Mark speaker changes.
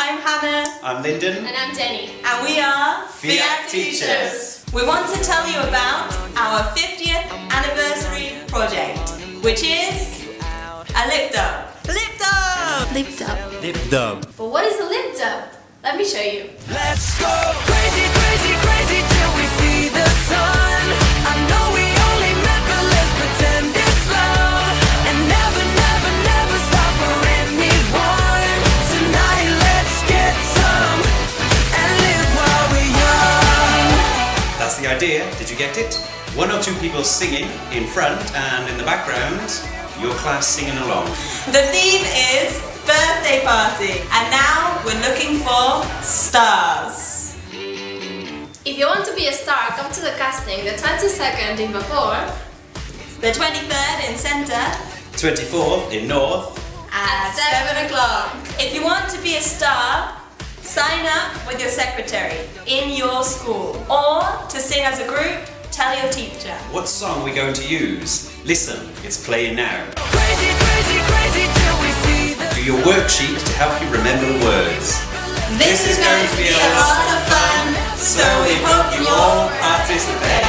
Speaker 1: I'm Hannah.
Speaker 2: I'm Lyndon.
Speaker 3: And I'm Jenny.
Speaker 1: And we are
Speaker 2: FIAC Teachers.
Speaker 1: We want to tell you about our 50th anniversary project, which is a lipdub. Lipdub!
Speaker 3: Lipdub.
Speaker 2: Lipdub.
Speaker 3: But what is a lipdub? Let me show you.
Speaker 4: Let's go crazy, crazy, crazy till we see the sun. I know we only met, but let's pretend it's love. And never, never, never stop for anyone. Tonight let's get some and live while we're young.
Speaker 2: That's the idea. Did you get it? One or two people singing in front, and in the background, your class singing along.
Speaker 1: The theme is birthday party, and now we're looking for stars.
Speaker 3: If you want to be a star, come to the casting the 22nd in Vavor
Speaker 1: The 23rd in Centre
Speaker 2: 24th in North.
Speaker 1: at 7 o'clock. If you want to be a star, sign up with your secretary in your school, or to sing as a group, tell your teacher.
Speaker 2: What song are we going to use? Listen, it's playing now.
Speaker 4: Crazy, crazy, crazy till we see the
Speaker 2: Do your worksheet to help you remember the words.
Speaker 1: This is going to be a lot of fun, so we hope you all participate.